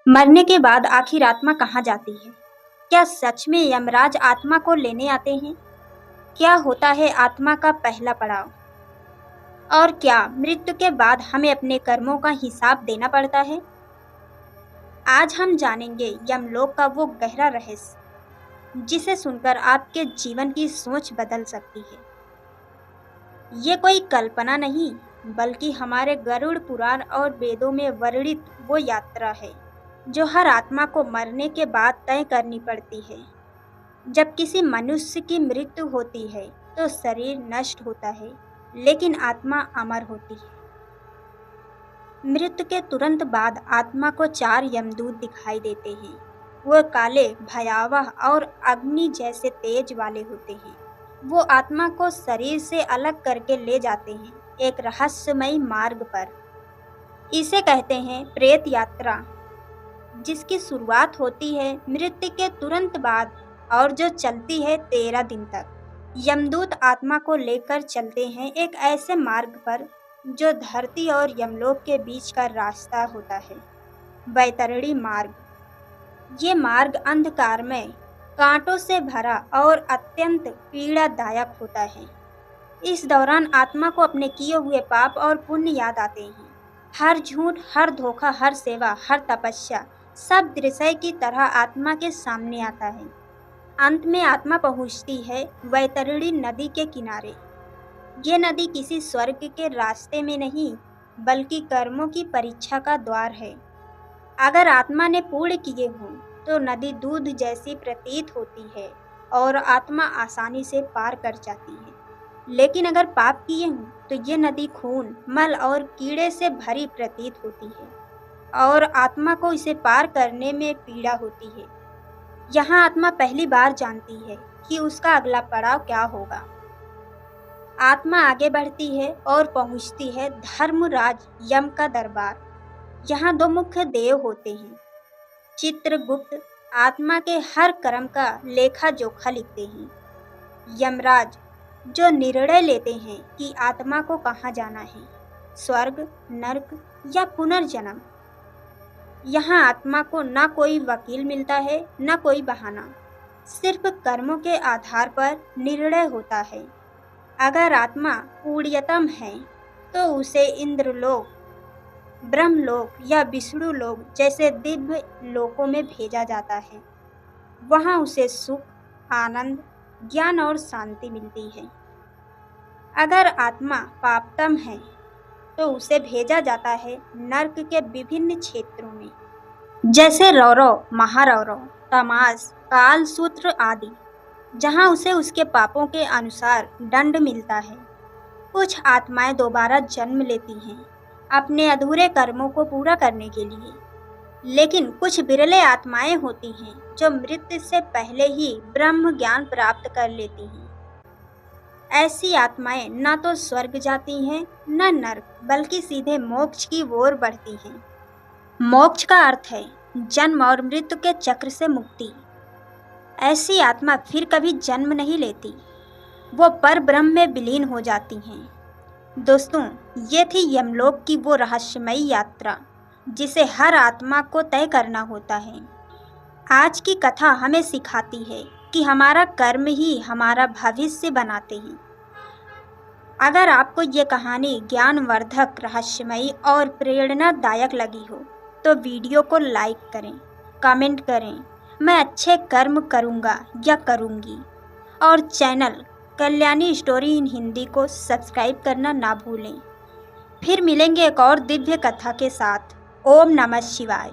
मरने के बाद आखिर आत्मा कहाँ जाती है? क्या सच में यमराज आत्मा को लेने आते हैं? क्या होता है आत्मा का पहला पड़ाव? और क्या मृत्यु के बाद हमें अपने कर्मों का हिसाब देना पड़ता है? आज हम जानेंगे यमलोक का वो गहरा रहस्य जिसे सुनकर आपके जीवन की सोच बदल सकती है। ये कोई कल्पना नहीं, बल्कि हमारे गरुड़ पुराण और वेदों में वर्णित वो यात्रा है जो हर आत्मा को मरने के बाद तय करनी पड़ती है। जब किसी मनुष्य की मृत्यु होती है तो शरीर नष्ट होता है, लेकिन आत्मा अमर होती है। मृत्यु के तुरंत बाद आत्मा को 4 यमदूत दिखाई देते हैं। वो काले, भयावह और अग्नि जैसे तेज वाले होते हैं। वो आत्मा को शरीर से अलग करके ले जाते हैं एक रहस्यमयी मार्ग पर। इसे कहते हैं प्रेत यात्रा, जिसकी शुरुआत होती है मृत्यु के तुरंत बाद और जो चलती है 13 दिन तक। यमदूत आत्मा को लेकर चलते हैं एक ऐसे मार्ग पर जो धरती और यमलोक के बीच का रास्ता होता है, वैतरणी मार्ग। ये मार्ग अंधकार में कांटों से भरा और अत्यंत पीड़ादायक होता है। इस दौरान आत्मा को अपने किए हुए पाप और पुण्य याद आते हैं। हर झूठ, हर धोखा, हर सेवा, हर तपस्या, सब दृश्य की तरह आत्मा के सामने आता है। अंत में आत्मा पहुंचती है वैतरणी नदी के किनारे। ये नदी किसी स्वर्ग के रास्ते में नहीं, बल्कि कर्मों की परीक्षा का द्वार है। अगर आत्मा ने पुण्य किए हों तो नदी दूध जैसी प्रतीत होती है और आत्मा आसानी से पार कर जाती है। लेकिन अगर पाप किए हों तो ये नदी खून, मल और कीड़े से भरी प्रतीत होती है और आत्मा को इसे पार करने में पीड़ा होती है। यहाँ आत्मा पहली बार जानती है कि उसका अगला पड़ाव क्या होगा। आत्मा आगे बढ़ती है और पहुँचती है धर्मराज यम का दरबार। यहाँ 2 मुख्य देव होते हैं। चित्रगुप्त आत्मा के हर कर्म का लेखा जोखा लिखते हैं। यमराज जो निर्णय लेते हैं कि आत्मा को कहाँ जाना है, स्वर्ग, नरक या पुनर्जन्म। यहाँ आत्मा को न कोई वकील मिलता है, न कोई बहाना, सिर्फ कर्मों के आधार पर निर्णय होता है। अगर आत्मा पुण्यतम है तो उसे इंद्रलोक, ब्रह्मलोक या विष्णु लोक जैसे दिव्य लोकों में भेजा जाता है। वहाँ उसे सुख, आनंद, ज्ञान और शांति मिलती है। अगर आत्मा पापतम है तो उसे भेजा जाता है नरक के विभिन्न क्षेत्रों में, जैसे रौरव, महारौरव, तमास, कालसूत्र आदि, जहाँ उसे उसके पापों के अनुसार दंड मिलता है। कुछ आत्माएं दोबारा जन्म लेती हैं अपने अधूरे कर्मों को पूरा करने के लिए, लेकिन कुछ बिरले आत्माएं होती हैं जो मृत्यु से पहले ही ब्रह्म ज्ञान प्राप्त कर लेती हैं। ऐसी आत्माएं न तो स्वर्ग जाती हैं न नरक, बल्कि सीधे मोक्ष की ओर बढ़ती हैं। मोक्ष का अर्थ है जन्म और मृत्यु के चक्र से मुक्ति। ऐसी आत्मा फिर कभी जन्म नहीं लेती, वो पर ब्रह्म में विलीन हो जाती हैं। दोस्तों, ये थी यमलोक की वो रहस्यमयी यात्रा जिसे हर आत्मा को तय करना होता है। आज की कथा हमें सिखाती है कि हमारा कर्म ही हमारा भविष्य बनाते हैं। अगर आपको ये कहानी ज्ञानवर्धक, रहस्यमयी और प्रेरणादायक लगी हो तो वीडियो को लाइक करें, कमेंट करें, मैं अच्छे कर्म करूँगा या करूँगी, और channel Kalyani story in Hindi को सब्सक्राइब करना ना भूलें। फिर मिलेंगे एक और दिव्य कथा के साथ। ओम नमः शिवाय।